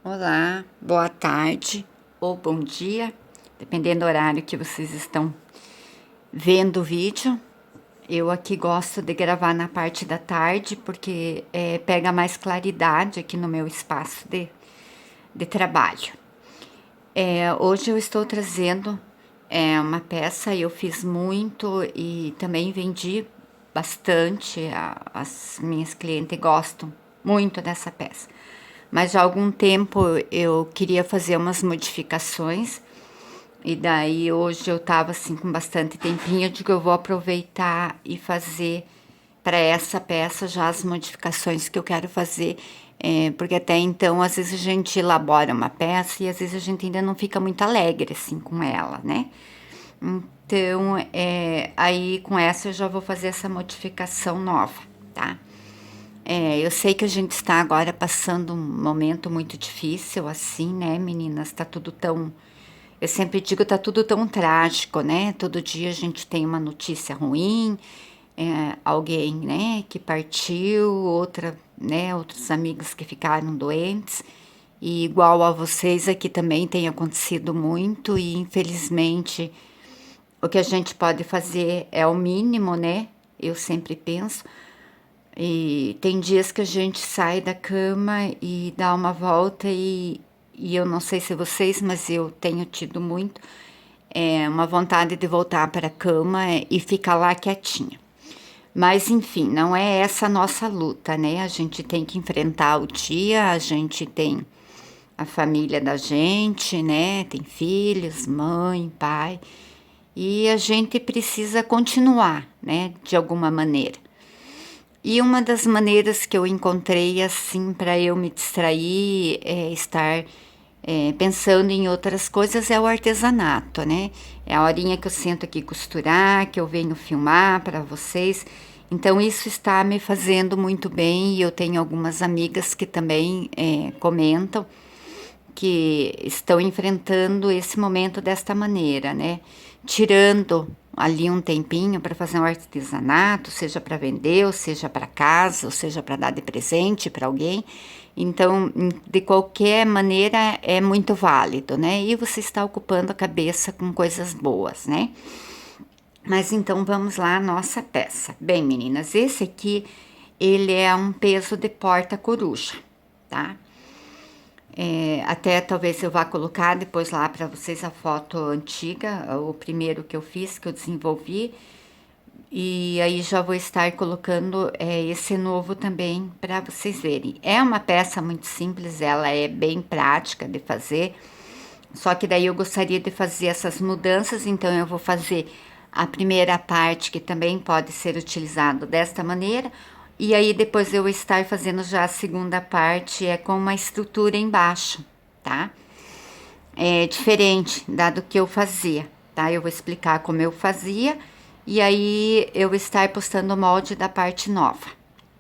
Olá, boa tarde ou bom dia, dependendo do horário que vocês estão vendo o vídeo. Eu aqui gosto de gravar na parte da tarde porque pega mais claridade aqui no meu espaço de trabalho. Hoje eu estou trazendo uma peça, eu fiz muito e também vendi bastante. As minhas clientes gostam muito dessa peça. Mas já há algum tempo eu queria fazer umas modificações. E daí hoje eu tava assim com bastante tempinho, eu digo eu vou aproveitar e fazer para essa peça já as modificações que eu quero fazer. Porque até então às vezes a gente elabora uma peça e às vezes a gente ainda não fica muito alegre assim com ela, né? Então aí com essa eu já vou fazer essa modificação nova, tá? Eu sei que a gente está agora passando um momento muito difícil, assim, né, meninas? Tá tudo tão. Eu sempre digo, tá tudo tão trágico, né? Todo dia a gente tem uma notícia ruim, alguém, né, que partiu, outra, né, outros amigos que ficaram doentes. E igual a vocês aqui também tem acontecido muito, e infelizmente o que a gente pode fazer é o mínimo, né? Eu sempre penso. E tem dias que a gente sai da cama e dá uma volta e eu não sei se vocês, mas eu tenho tido muito uma vontade de voltar para a cama e ficar lá quietinha. Mas enfim, não é essa a nossa luta, né? A gente tem que enfrentar o dia, a gente tem a família da gente, né? Tem filhos, mãe, pai, e a gente precisa continuar, né? De alguma maneira. E uma das maneiras que eu encontrei assim para eu me distrair, estar pensando em outras coisas é o artesanato, né? É a horinha que eu sento aqui costurar, que eu venho filmar para vocês. Então isso está me fazendo muito bem e eu tenho algumas amigas que também comentam que estão enfrentando esse momento desta maneira, né? Tirando ali um tempinho para fazer um artesanato, seja para vender, ou seja para casa, ou seja para dar de presente para alguém. Então, de qualquer maneira, é muito válido, né? E você está ocupando a cabeça com coisas boas, né? Mas então vamos lá, a nossa peça. Bem, meninas, esse aqui, ele é um peso de porta-coruja, tá? Até talvez eu vá colocar depois lá para vocês a foto antiga, o primeiro que eu fiz, que eu desenvolvi. E aí já vou estar colocando esse novo também para vocês verem. É uma peça muito simples, ela é bem prática de fazer. Só que daí eu gostaria de fazer essas mudanças, então eu vou fazer a primeira parte que também pode ser utilizado desta maneira. E aí depois eu vou estar fazendo já a segunda parte com uma estrutura embaixo, tá? É diferente do que eu fazia, tá? Eu vou explicar como eu fazia e aí eu vou estar postando o molde da parte nova,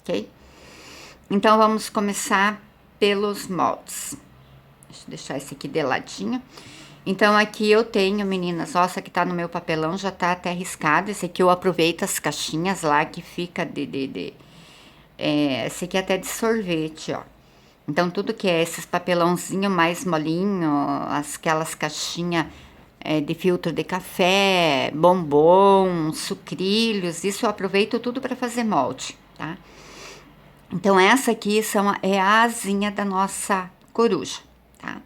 ok? Então vamos começar pelos moldes. Deixa eu deixar esse aqui de ladinho. Então aqui eu tenho, meninas, ó, essa que tá no meu papelão já tá até riscado. Esse aqui eu aproveito as caixinhas lá que fica esse aqui é até de sorvete, ó. Então tudo que é esses papelãozinho mais molinho, aquelas caixinhas de filtro de café, bombom, sucrilhos, isso eu aproveito tudo para fazer molde, tá? Então essa aqui é a asinha da nossa coruja, tá?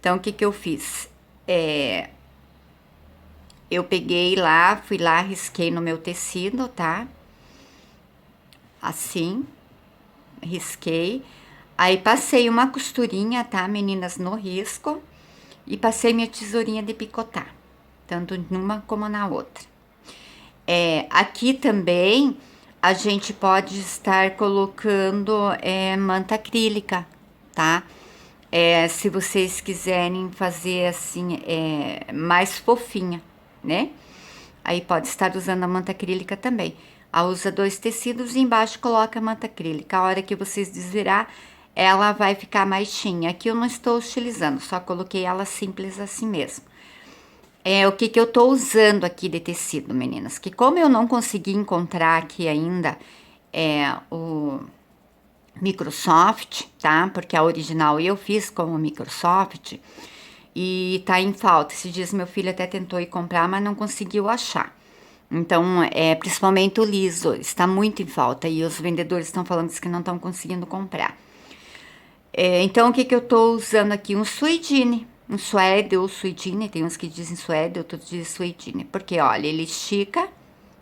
Então o que que eu fiz? Eu peguei lá, fui lá, risquei no meu tecido, tá? Assim, risquei. Aí passei uma costurinha, tá, meninas, no risco. E passei minha tesourinha de picotar, tanto numa como na outra. Aqui também a gente pode estar colocando manta acrílica, tá? Se vocês quiserem fazer assim, mais fofinha, né? Aí pode estar usando a manta acrílica também. Usa 2 tecidos e embaixo coloca a manta acrílica. A hora que vocês desvirar, ela vai ficar mais chinha. Aqui eu não estou utilizando, só coloquei ela simples assim mesmo. O que que eu tô usando aqui de tecido, meninas? Que como eu não consegui encontrar aqui ainda Microsoft, tá? Porque a original eu fiz como Microsoft e tá em falta. Esses dias meu filho até tentou ir comprar, mas não conseguiu achar. Então, principalmente o liso, está muito em falta e os vendedores estão falando que não estão conseguindo comprar. Então, o que que eu tô usando aqui? Um suedine, um suede ou suedine, tem uns que dizem suede, outros dizem suedine, porque olha, ele estica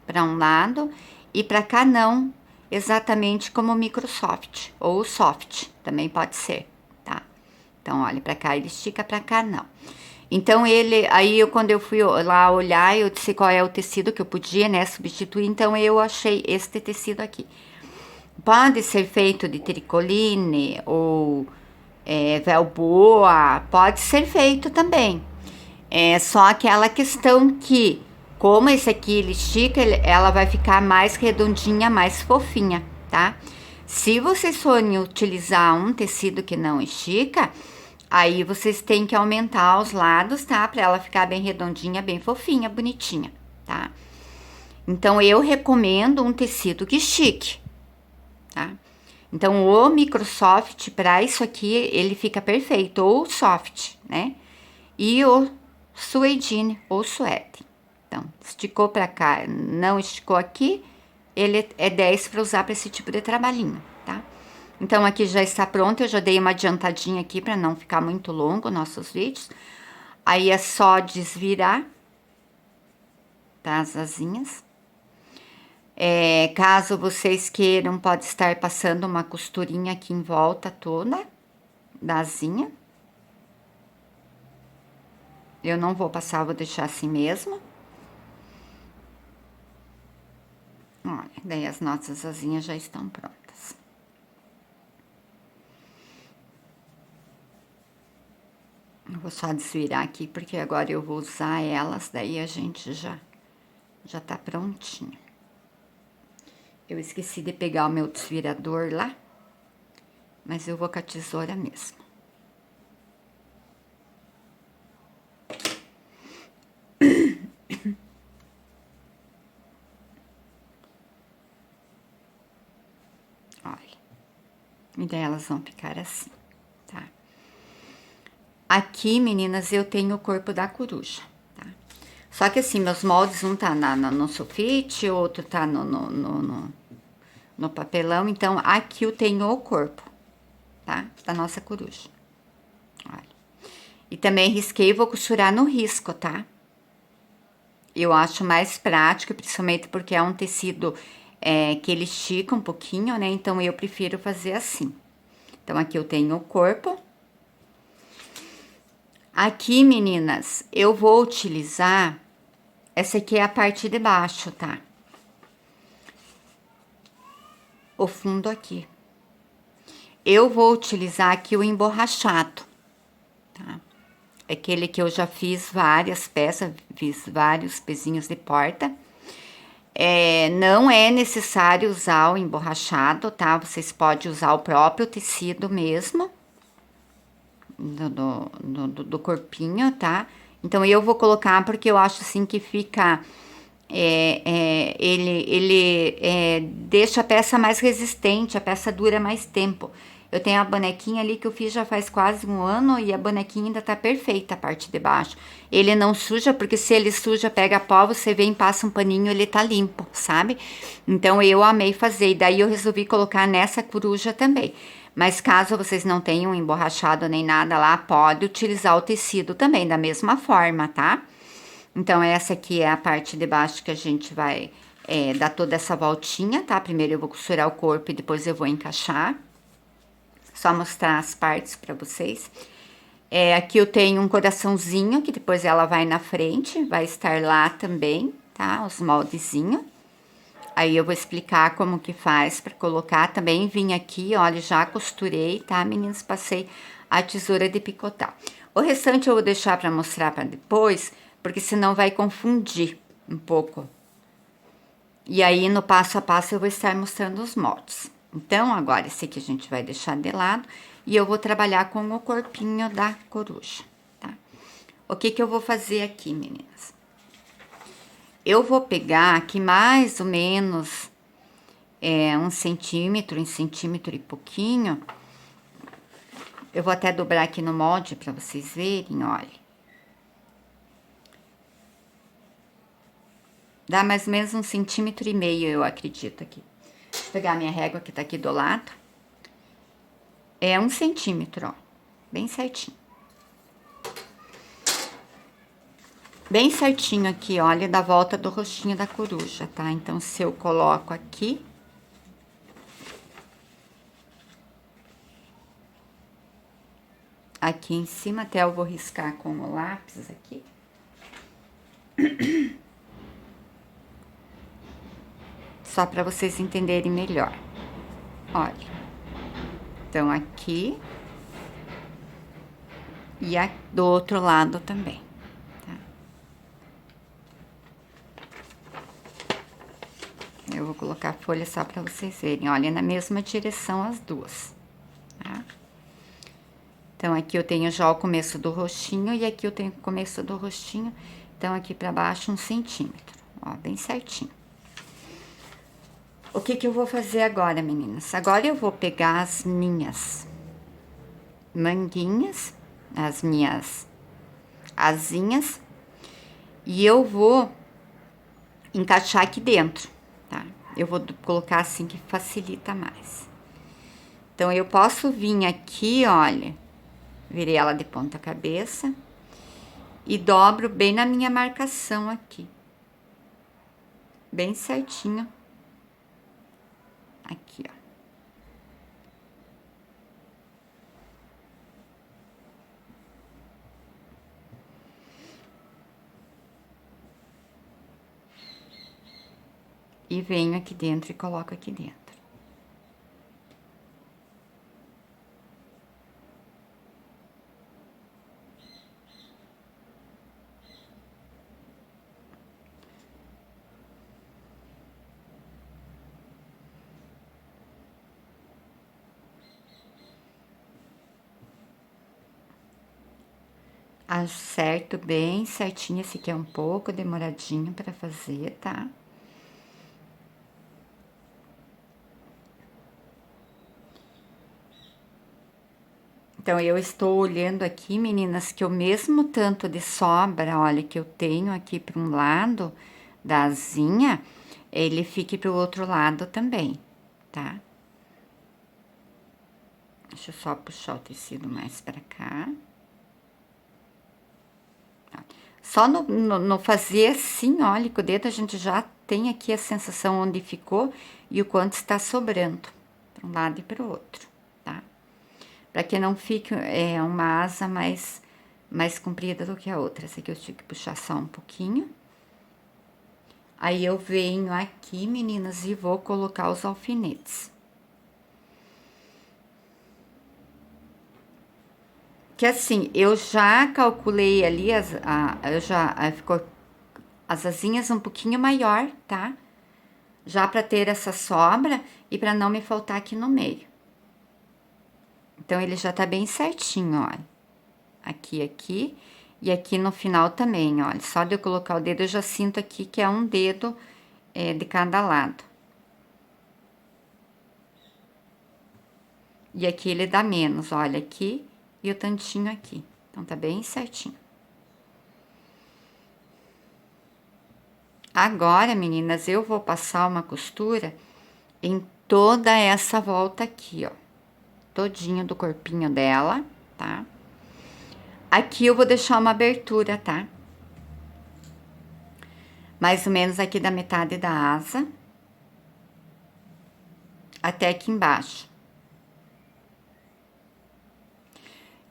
para um lado e para cá não, exatamente como o Microsoft ou o Soft, também pode ser, tá? Então, olha, para cá ele estica, para cá não. Então, quando eu fui lá olhar, eu disse qual é o tecido que eu podia, né, substituir, então eu achei este tecido aqui. Pode ser feito de tricoline ou velboa, pode ser feito também. É só aquela questão que, como esse aqui ele estica, ela vai ficar mais redondinha, mais fofinha, tá? Se vocês forem utilizar um tecido que não estica, aí vocês têm que aumentar os lados, tá? Pra ela ficar bem redondinha, bem fofinha, bonitinha, tá? Então, eu recomendo um tecido que estique, tá? Então, o Microsoft, para isso aqui, ele fica perfeito, ou soft, né? E o suedine, ou suede. Então, esticou para cá, não esticou aqui, ele é 10 para usar para esse tipo de trabalhinho, tá? Então, aqui já está pronto, eu já dei uma adiantadinha aqui para não ficar muito longo nossos vídeos. Aí é só desvirar, tá, as asinhas. Caso vocês queiram, pode estar passando uma costurinha aqui em volta toda da asinha. Eu não vou passar, vou deixar assim mesmo. Olha, daí as nossas asinhas já estão prontas. Eu vou só desvirar aqui, porque agora eu vou usar elas, daí a gente já tá prontinho. Eu esqueci de pegar o meu desvirador lá, mas eu vou com a tesoura mesmo. Olha, e daí elas vão ficar assim, tá? Aqui, meninas, eu tenho o corpo da coruja, tá? Só que assim, meus moldes, um tá no sulfite, outro tá no papelão, então aqui eu tenho o corpo, tá? Da nossa coruja. Olha. E também risquei e vou costurar no risco, tá? Eu acho mais prático, principalmente porque é um tecido que ele estica um pouquinho, né? Então, eu prefiro fazer assim. Então, aqui eu tenho o corpo. Aqui, meninas, eu vou utilizar... Essa aqui é a parte de baixo, tá? O fundo aqui. Eu vou utilizar aqui o emborrachado, tá? Aquele que eu já fiz várias peças, fiz vários pezinhos de porta. Não é necessário usar o emborrachado, tá? Vocês podem usar o próprio tecido mesmo, do corpinho, tá? Então, eu vou colocar porque eu acho assim que fica... ele deixa a peça mais resistente, a peça dura mais tempo. Eu tenho a bonequinha ali que eu fiz já faz quase um ano e a bonequinha ainda tá perfeita a parte de baixo. Ele não suja, porque se ele suja, pega pó, você vem, passa um paninho, ele tá limpo, sabe? Então, eu amei fazer, e daí eu resolvi colocar nessa coruja também. Mas caso vocês não tenham emborrachado nem nada lá, pode utilizar o tecido também, da mesma forma, tá? Então, essa aqui é a parte de baixo que a gente vai dar toda essa voltinha, tá? Primeiro eu vou costurar o corpo e depois eu vou encaixar. Só mostrar as partes pra vocês. Aqui eu tenho um coraçãozinho, que depois ela vai na frente, vai estar lá também, tá? Os moldezinhos. Aí eu vou explicar como que faz pra colocar. Também vim aqui, olha, já costurei, tá, meninas? Passei a tesoura de picotar. O restante eu vou deixar pra mostrar pra depois, porque senão vai confundir um pouco. E aí, no passo a passo, eu vou estar mostrando os moldes. Então, agora, esse aqui a gente vai deixar de lado e eu vou trabalhar com o corpinho da coruja, tá? O que que eu vou fazer aqui, meninas? Eu vou pegar aqui mais ou menos é 1 centímetro, 1 centímetro e pouquinho. Eu vou até dobrar aqui no molde para vocês verem, olha. Dá mais ou menos 1,5 centímetro, eu acredito aqui. Vou pegar minha régua que tá aqui do lado. É 1 centímetro, ó. Bem certinho. Bem certinho aqui, olha, da volta do rostinho da coruja, tá? Então, se eu coloco aqui... Aqui em cima, até eu vou riscar com o lápis aqui. Só para vocês entenderem melhor. Olha. Então, aqui. E do outro lado também, tá? Eu vou colocar a folha só para vocês verem. Olha, na mesma direção as duas, tá? Então, aqui eu tenho já o começo do rostinho e aqui eu tenho o começo do rostinho. Então, aqui pra baixo 1 centímetro, ó, bem certinho. O que que eu vou fazer agora, meninas? Agora eu vou pegar as minhas manguinhas, as minhas asinhas, e eu vou encaixar aqui dentro, tá? Eu vou colocar assim que facilita mais. Então, eu posso vir aqui, olha, virei ela de ponta cabeça e dobro bem na minha marcação aqui. Bem certinho. Aqui, ó. E venho aqui dentro e coloco aqui dentro. Acerto bem certinho, esse aqui é um pouco demoradinho para fazer, tá? Então, eu estou olhando aqui, meninas, que o mesmo tanto de sobra, olha, que eu tenho aqui para um lado da asinha, ele fique para o outro lado também, tá? Deixa eu só puxar o tecido mais para cá. Só no fazer assim, olha, com o dedo a gente já tem aqui a sensação onde ficou e o quanto está sobrando, para um lado e para o outro, tá? Para que não fique uma asa mais comprida do que a outra. Essa aqui eu tive que puxar só um pouquinho. Aí eu venho aqui, meninas, e vou colocar os alfinetes. Que assim, eu já calculei ali, ficou as asinhas um pouquinho maior, tá? Já para ter essa sobra e para não me faltar aqui no meio. Então, ele já tá bem certinho, olha. Aqui e aqui no final também, olha. Só de eu colocar o dedo, eu já sinto aqui que é um dedo de cada lado. E aqui ele dá menos, olha, aqui e o tantinho aqui. Então, tá bem certinho. Agora, meninas, eu vou passar uma costura em toda essa volta aqui, ó. Todinho do corpinho dela, tá? Aqui eu vou deixar uma abertura, tá? Mais ou menos aqui da metade da asa. Até aqui embaixo.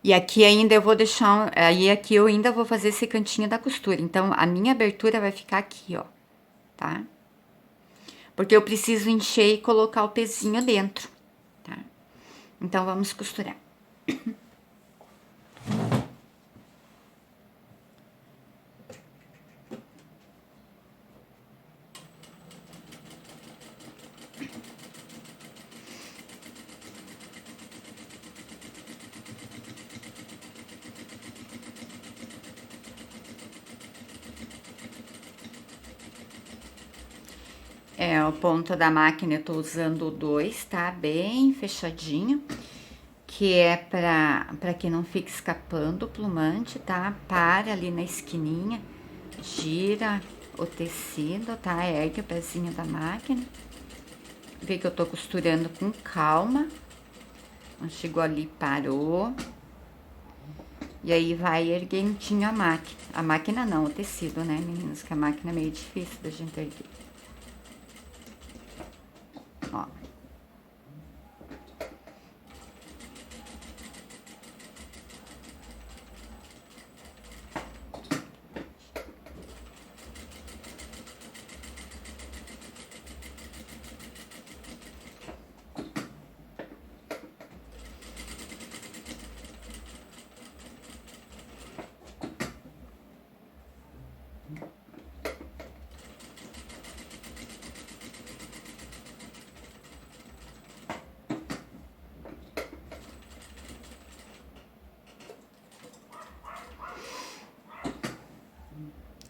E aqui ainda eu vou deixar, aí aqui eu ainda vou fazer esse cantinho da costura. Então, a minha abertura vai ficar aqui, ó, tá? Porque eu preciso encher e colocar o pezinho dentro, tá? Então, vamos costurar. O ponto da máquina eu tô usando o 2, tá? Bem fechadinho, que é pra que não fique escapando o plumante, tá? Para ali na esquininha, gira o tecido, tá? Ergue o pezinho da máquina. Vê que eu tô costurando com calma. Chegou ali, parou. E aí vai erguentinho a máquina. A máquina não, o tecido, né, meninas? Que a máquina é meio difícil da gente erguer. Ó.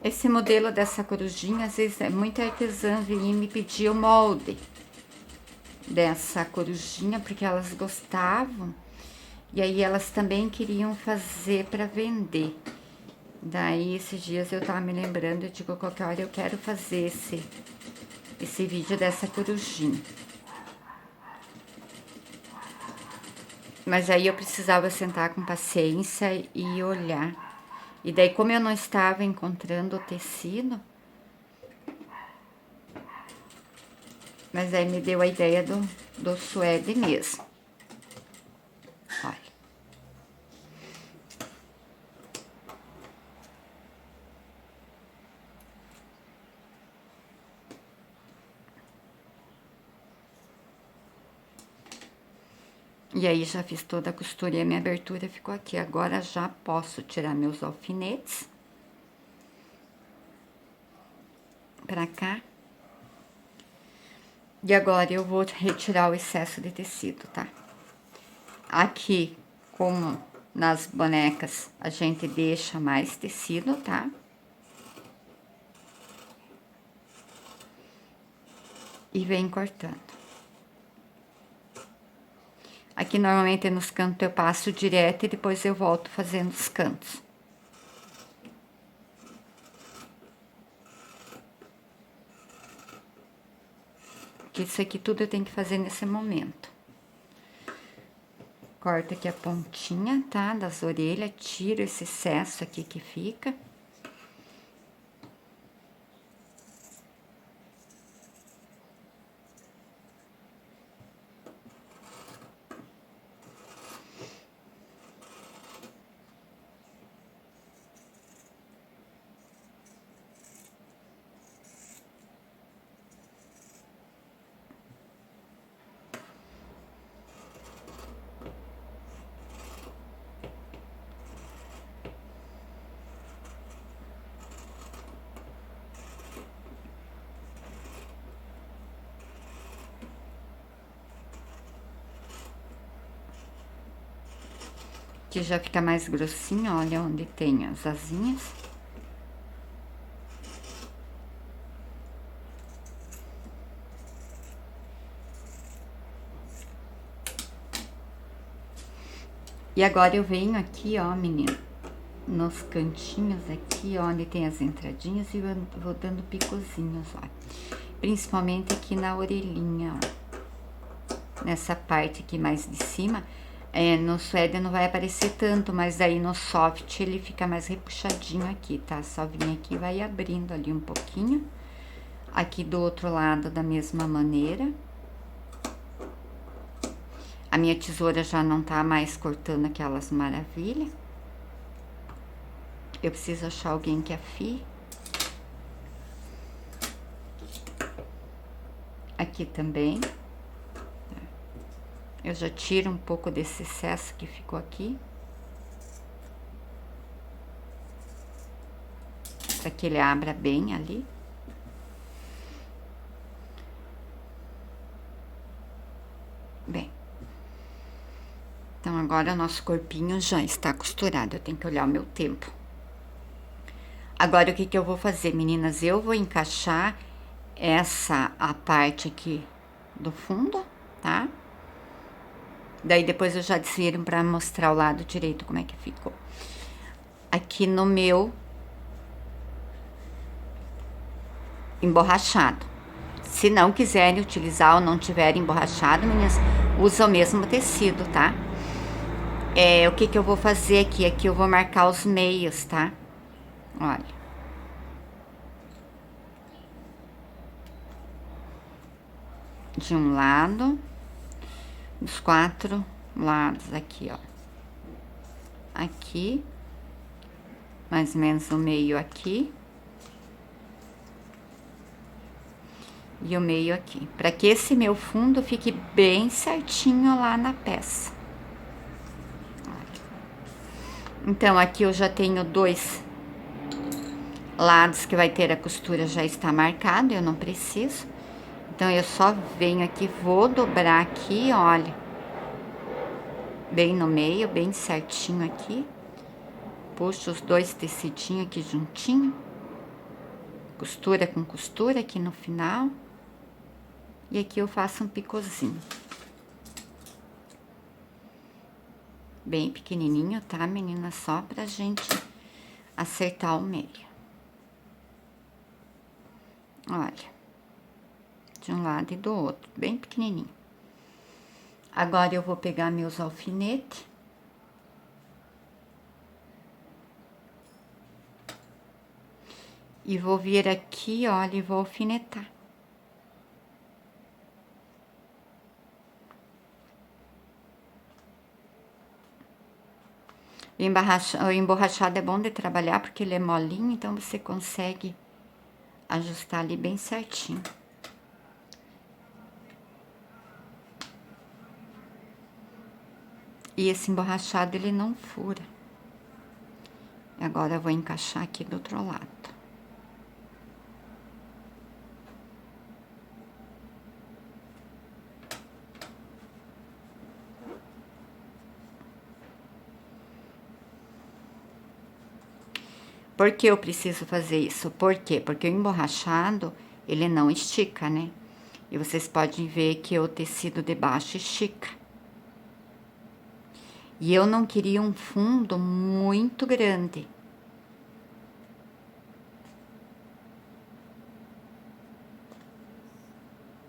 Esse modelo dessa corujinha, às vezes muita artesã vinha me pedir o molde dessa corujinha, porque elas gostavam. E aí elas também queriam fazer para vender. Daí esses dias eu tava me lembrando, eu digo, qualquer hora eu quero fazer esse vídeo dessa corujinha. Mas aí eu precisava sentar com paciência e olhar. E daí, como eu não estava encontrando o tecido, mas aí me deu a ideia do suede mesmo. Olha. E aí já fiz toda a costura e a minha abertura ficou aqui. Agora já posso tirar meus alfinetes pra cá. E agora eu vou retirar o excesso de tecido, tá? Aqui, como nas bonecas, a gente deixa mais tecido, tá? E vem cortando. Aqui normalmente nos cantos eu passo direto e depois eu volto fazendo os cantos. Porque isso aqui tudo eu tenho que fazer nesse momento. Corta aqui a pontinha, tá? Das orelhas, tira esse excesso aqui que fica. Que já fica mais grossinho, olha onde tem as asinhas. E agora eu venho aqui, ó, menina, nos cantinhos aqui, ó, onde tem as entradinhas, e eu vou dando picozinhos, ó. Principalmente aqui na orelhinha, ó. Nessa parte aqui mais de cima. No suede não vai aparecer tanto, mas aí no soft ele fica mais repuxadinho aqui, tá? Só vim aqui e vai abrindo ali um pouquinho. Aqui do outro lado da mesma maneira. A minha tesoura já não tá mais cortando aquelas maravilhas. Eu preciso achar alguém que afie. Aqui também. Eu já tiro um pouco desse excesso que ficou aqui. Para que ele abra bem ali. Bem. Então, agora o nosso corpinho já está costurado. Eu tenho que olhar o meu tempo. Agora, o que que eu vou fazer, meninas? Eu vou encaixar essa a parte aqui do fundo, tá? Daí depois eu já desviro pra mostrar o lado direito como é que ficou. Aqui no meu emborrachado. Se não quiserem utilizar ou não tiverem emborrachado, meninas, usa o mesmo tecido, tá? O que eu vou fazer aqui? Aqui eu vou marcar os meios, tá? Olha. De um lado, dos 4 lados aqui, ó. Aqui, mais ou menos o meio aqui. E o meio aqui, para que esse meu fundo fique bem certinho lá na peça. Então, aqui eu já tenho 2 lados que vai ter a costura já está marcado, eu não preciso. Então, eu só venho aqui, vou dobrar aqui, olha, bem no meio, bem certinho aqui. Puxo os 2 tecidinhos aqui juntinho. Costura com costura aqui no final. E aqui eu faço um picozinho. Bem pequenininho, tá, menina? Só pra gente acertar o meio. Olha. De um lado e do outro, bem pequenininho. Agora eu vou pegar meus alfinetes. E vou vir aqui, olha, e vou alfinetar. O emborrachado é bom de trabalhar porque ele é molinho, então você consegue ajustar ali bem certinho. E esse emborrachado ele não fura. Agora eu vou encaixar aqui do outro lado. Por que eu preciso fazer isso? Por quê? Porque o emborrachado, ele não estica, né? E vocês podem ver que o tecido de baixo estica. E eu não queria um fundo muito grande.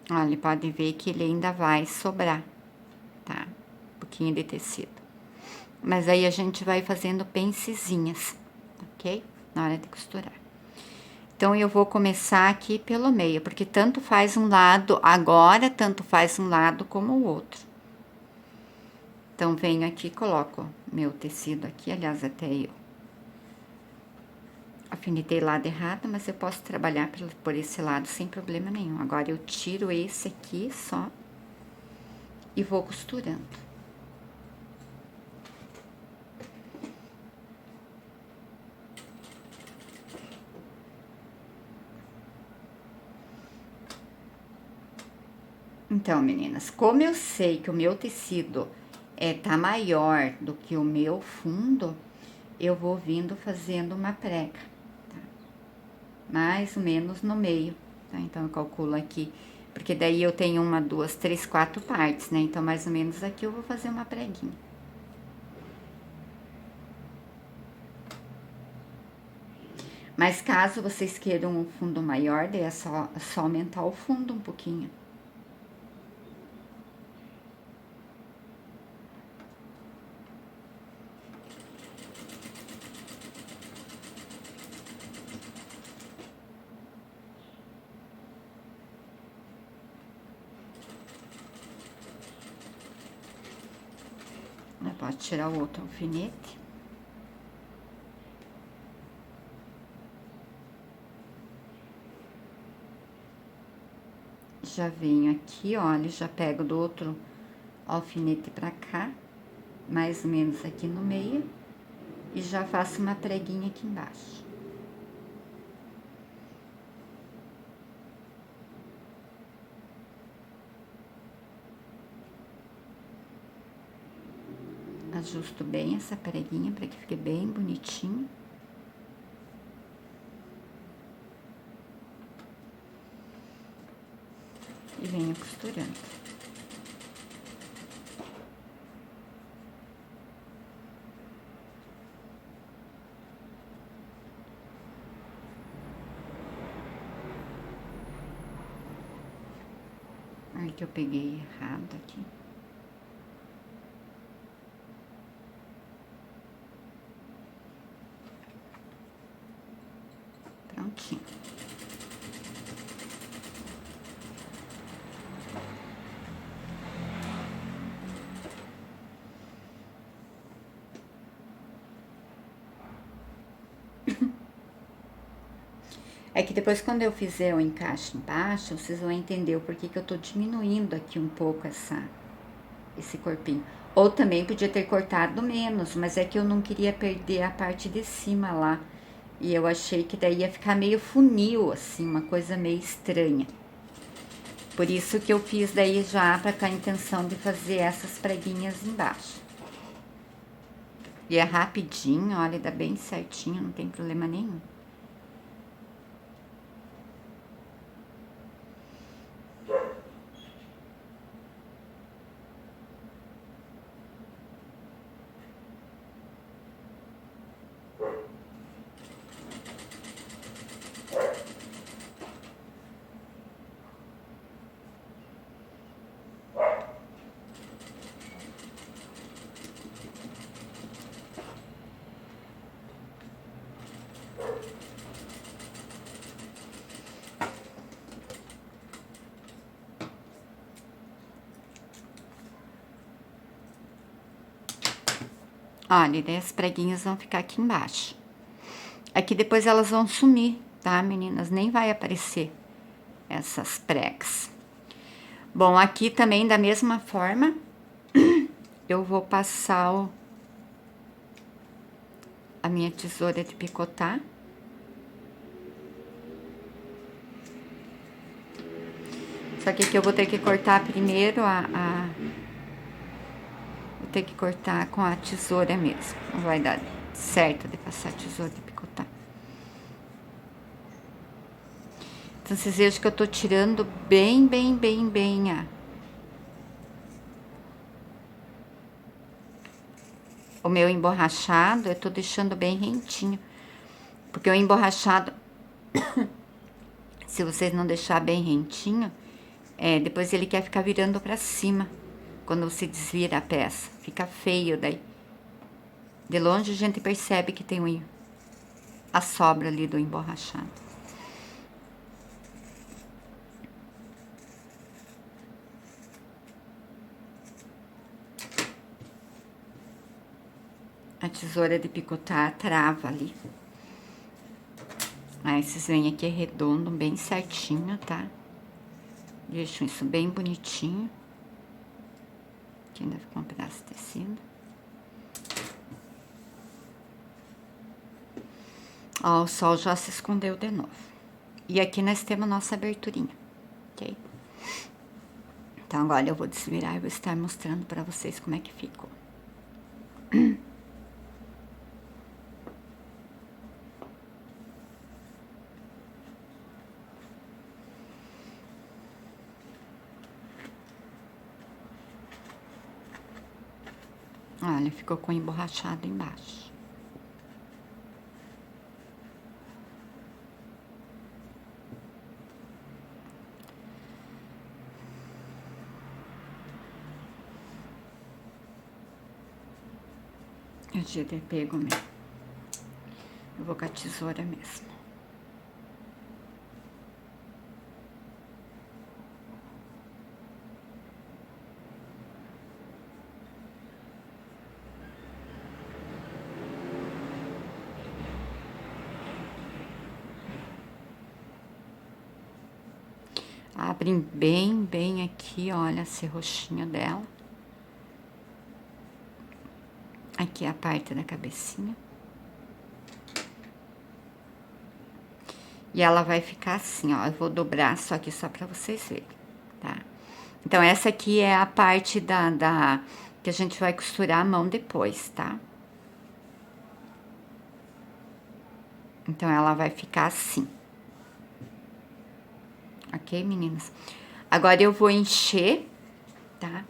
Olha, pode ver que ele ainda vai sobrar, tá? Um pouquinho de tecido. Mas aí a gente vai fazendo pencezinhas, ok? Na hora de costurar. Então, eu vou começar aqui pelo meio, porque tanto faz um lado agora, tanto faz um lado como o outro. Então, venho aqui e coloco meu tecido aqui, aliás, até eu alfinetei lado errado, mas eu posso trabalhar por esse lado sem problema nenhum. Agora, eu tiro esse aqui só e vou costurando. Então, meninas, como eu sei que o meu tecido tá maior do que o meu fundo, eu vou vindo fazendo uma prega, tá? Mais ou menos no meio, tá? Então, eu calculo aqui, porque daí eu tenho 1, 2, 3, 4 partes, né? Então, mais ou menos aqui eu vou fazer uma preguinha. Mas caso vocês queiram um fundo maior, daí é só aumentar o fundo um pouquinho. Pode tirar o outro alfinete. Já venho aqui, olha, já pego do outro alfinete pra cá, mais ou menos aqui no meio, e já faço uma preguinha aqui embaixo. Ajusto bem essa preguinha para que fique bem bonitinho. e venho costurando. Aí que eu peguei errado aqui. Prontinho. É que depois, quando eu fizer o encaixe embaixo, vocês vão entender o porquê que eu tô diminuindo aqui um pouco esse corpinho. Ou também podia ter cortado menos, mas é que eu não queria perder a parte de cima lá. E eu achei que daí ia ficar meio funil, assim, uma coisa meio estranha. Por isso que eu fiz daí já com a intenção de fazer essas preguinhas embaixo. E é rapidinho, olha, dá bem certinho, não tem problema nenhum. Olha, daí as preguinhas vão ficar aqui embaixo. Aqui depois elas vão sumir, tá, meninas? Nem vai aparecer essas pregas. Bom, aqui também da mesma forma, eu vou passar a minha tesoura de picotar. Só que aqui eu vou ter que cortar primeiro vou ter que cortar com a tesoura mesmo. Não vai dar certo de passar a tesoura de picotar. Então, vocês vejam que eu tô tirando bem o meu emborrachado, eu tô deixando bem rentinho. Porque o emborrachado, se vocês não deixar bem rentinho, depois ele quer ficar virando pra cima. Quando você desvira a peça, fica feio daí. De longe a gente percebe que tem a sobra ali do emborrachado. A tesoura de picotar trava ali. Aí vocês vêm aqui redondo, bem certinho, tá? Deixam isso bem bonitinho. Aqui ainda ficou um pedaço de tecido. Ó, o sol já se escondeu de novo. E aqui nós temos nossa aberturinha, ok? Então agora eu vou desvirar e vou estar mostrando pra vocês como é que ficou. Olha, ficou com emborrachado embaixo. Eu devia ter pego mesmo. Eu vou com a tesoura mesmo. Abrem bem aqui, olha, esse roxinho dela. Aqui é a parte da cabecinha. E ela vai ficar assim, ó. Eu vou dobrar só aqui só pra vocês verem, tá? Então, essa aqui é a parte que a gente vai costurar a mão depois, tá? Então, ela vai ficar assim. Ok, meninas? Agora eu vou encher, tá?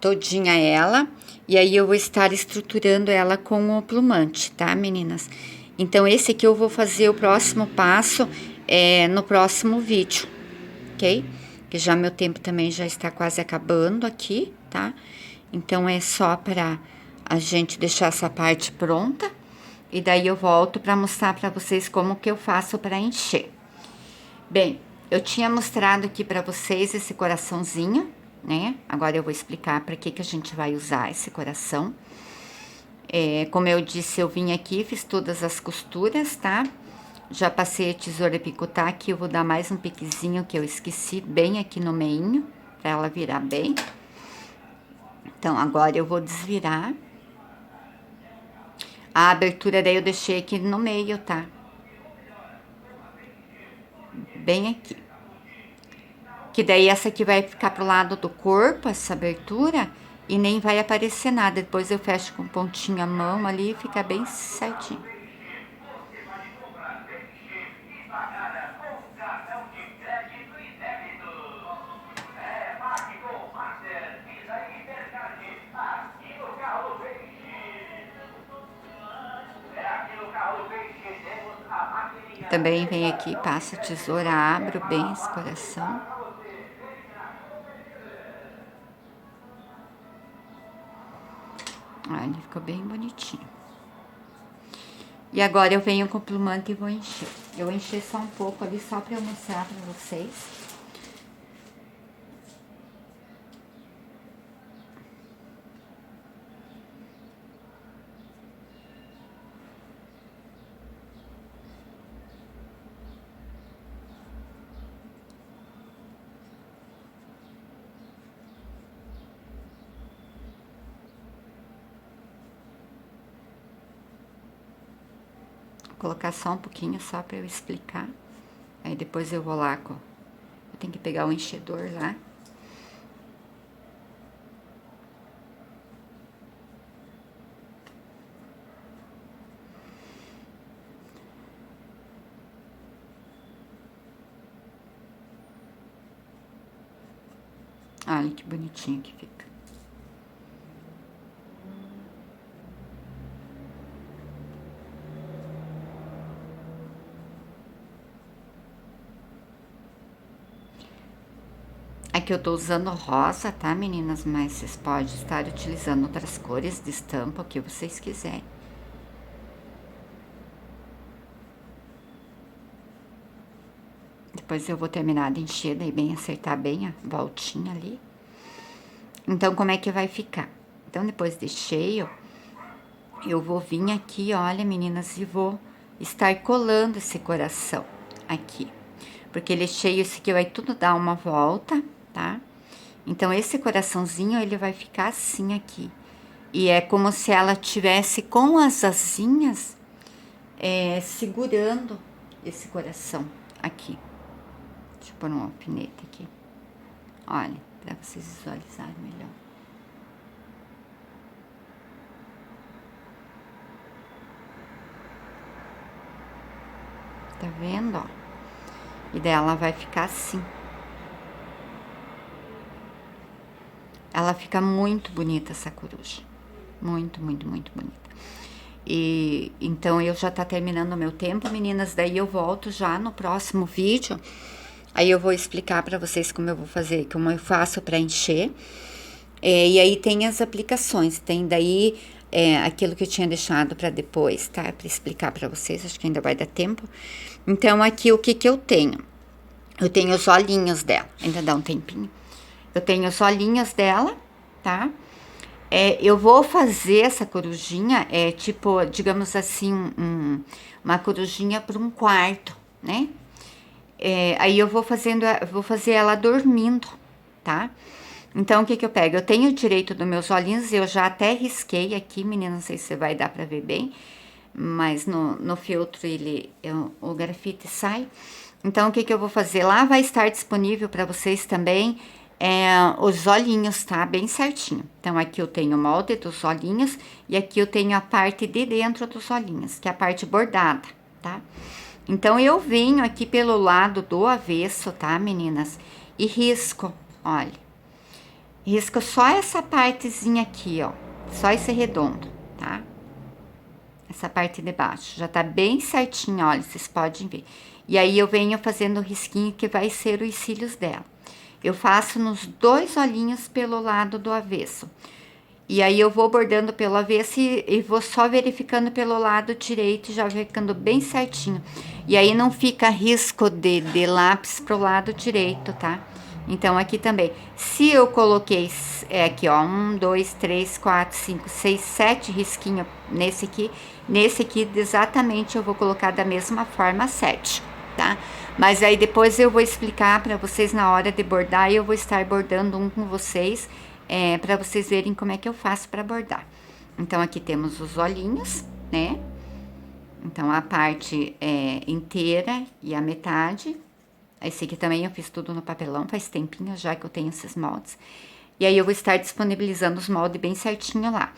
Todinha ela, e aí eu vou estar estruturando ela com o plumante, tá, meninas? Então, esse aqui eu vou fazer o próximo passo no próximo vídeo, ok? Que já meu tempo também já está quase acabando aqui, tá? Então, é só para a gente deixar essa parte pronta, e daí eu volto para mostrar para vocês como que eu faço para encher. Bem, eu tinha mostrado aqui para vocês esse coraçãozinho, né? Agora eu vou explicar para que a gente vai usar esse coração. Como eu disse, eu vim aqui, fiz todas as costuras, tá? Já passei a tesoura picotar aqui, eu vou dar mais um piquezinho que eu esqueci bem aqui no meinho, pra ela virar bem. Então, agora eu vou desvirar. A abertura daí eu deixei aqui no meio, tá? Bem aqui. Que daí essa aqui vai ficar pro lado do corpo, essa abertura, e nem vai aparecer nada. Depois eu fecho com pontinho a mão ali e fica bem certinho. Também vem aqui, passa a tesoura, abro bem esse coração. Olha, ficou bem bonitinho. E agora eu venho com o plumante e vou encher. Eu enchi só um pouco ali, só pra eu mostrar pra vocês. Vou colocar só um pouquinho, só pra eu explicar. Aí depois eu vou lá com... Eu tenho que pegar o enchedor lá. Olha que bonitinho que fica. Aqui eu tô usando rosa, tá, meninas? Mas vocês podem estar utilizando outras cores de estampa, o que vocês quiserem. Depois eu vou terminar de encher, daí bem acertar bem a voltinha ali. Então, como é que vai ficar? Então, depois de cheio, eu vou vir aqui, olha, meninas, e vou estar colando esse coração aqui. Porque ele é cheio, esse aqui vai tudo dar uma volta, tá? Então, esse coraçãozinho, ele vai ficar assim aqui. E é como se ela tivesse com as asinhas segurando esse coração aqui. Deixa eu pôr um alfinete aqui. Olha, para vocês visualizarem melhor. Tá vendo, ó? E daí ela vai ficar assim. Ela fica muito bonita, essa coruja. Muito, muito, muito bonita. E então eu já tá terminando o meu tempo, meninas. Daí eu volto já no próximo vídeo. Aí eu vou explicar pra vocês como eu vou fazer, como eu faço pra encher. E aí tem as aplicações. Tem daí aquilo que eu tinha deixado pra depois, tá? Pra explicar pra vocês, acho que ainda vai dar tempo. Então aqui o que que eu tenho? Eu tenho os olhinhos dela. Ainda dá um tempinho. Eu tenho os olhinhos dela, tá? Eu vou fazer essa corujinha, tipo, digamos assim, uma corujinha para um quarto, né? Aí eu vou fazer ela dormindo, tá? Então, o que que eu pego? Eu tenho o direito dos meus olhinhos, eu já até risquei aqui, menina, não sei se vai dar pra ver bem, mas no filtro o grafite sai. Então, o que que eu vou fazer? Lá vai estar disponível para vocês também os olhinhos, tá? Bem certinho. Então, aqui eu tenho o molde dos olhinhos e aqui eu tenho a parte de dentro dos olhinhos, que é a parte bordada, tá? Então, eu venho aqui pelo lado do avesso, tá, meninas? E risco, olha. Risco só essa partezinha aqui, ó. Só esse redondo, tá? Essa parte de baixo. Já tá bem certinho, olha, vocês podem ver. E aí, eu venho fazendo o risquinho que vai ser os cílios dela. Eu faço nos 2 olhinhos pelo lado do avesso. E aí, eu vou bordando pelo avesso e vou só verificando pelo lado direito, já ficando bem certinho. E aí, não fica risco de lápis pro lado direito, tá? Então, aqui também. Se eu coloquei aqui, ó, 1, 2, 3, 4, 5, 6, 7 risquinhos nesse aqui exatamente eu vou colocar da mesma forma 7, tá? Mas aí depois eu vou explicar para vocês na hora de bordar e eu vou estar bordando um com vocês, para vocês verem como é que eu faço para bordar. Então, aqui temos os olhinhos, né? Então, a parte inteira e a metade. Esse aqui também eu fiz tudo no papelão, faz tempinho já que eu tenho esses moldes. E aí, eu vou estar disponibilizando os moldes bem certinho lá.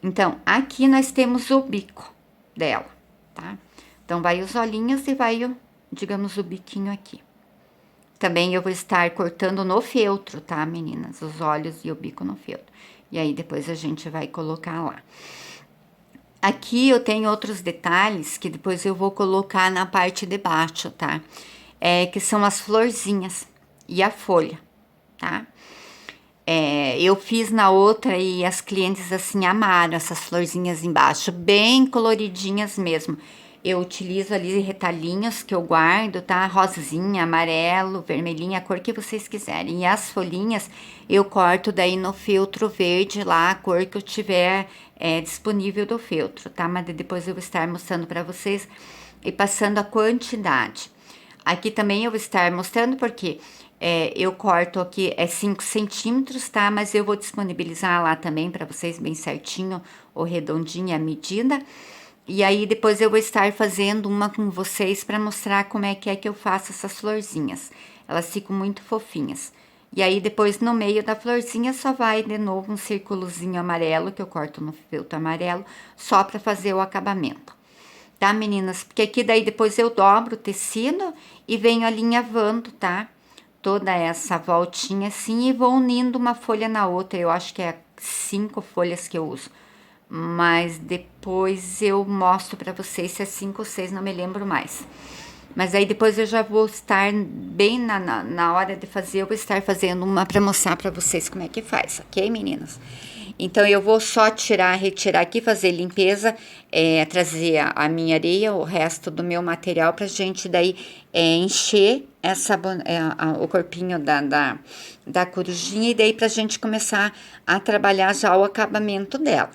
Então, aqui nós temos o bico dela, tá? Então, vai os olhinhos e vai, digamos, o biquinho aqui. Também eu vou estar cortando no feltro, tá, meninas? Os olhos e o bico no feltro. E aí, depois a gente vai colocar lá. Aqui eu tenho outros detalhes que depois eu vou colocar na parte de baixo, tá? Que são as florzinhas e a folha, tá? Eu fiz na outra e as clientes, assim, amaram essas florzinhas embaixo, bem coloridinhas mesmo. Eu utilizo ali retalhinhos que eu guardo, tá? Rosinha, amarelo, vermelhinha, a cor que vocês quiserem. E as folhinhas eu corto daí no feltro verde lá, a cor que eu tiver disponível do feltro, tá? Mas depois eu vou estar mostrando para vocês e passando a quantidade. Aqui também eu vou estar mostrando porque eu corto aqui 5 centímetros, tá? Mas eu vou disponibilizar lá também para vocês bem certinho, ou redondinha a medida. E aí, depois eu vou estar fazendo uma com vocês para mostrar como é que eu faço essas florzinhas. Elas ficam muito fofinhas. E aí, depois, no meio da florzinha, só vai de novo um círculozinho amarelo, que eu corto no feltro amarelo, só para fazer o acabamento. Tá, meninas? Porque aqui, daí, depois eu dobro o tecido e venho alinhavando, tá? Toda essa voltinha assim e vou unindo uma folha na outra. Eu acho que é 5 folhas que eu uso. Mas depois eu mostro para vocês se é 5 ou 6, não me lembro mais. Mas aí depois eu já vou estar bem na hora de fazer, eu vou estar fazendo uma para mostrar para vocês como é que faz, ok, meninas? Então, eu vou só retirar aqui, fazer limpeza, trazer a minha areia, o resto do meu material pra gente daí encher o corpinho da corujinha e daí pra gente começar a trabalhar já o acabamento dela,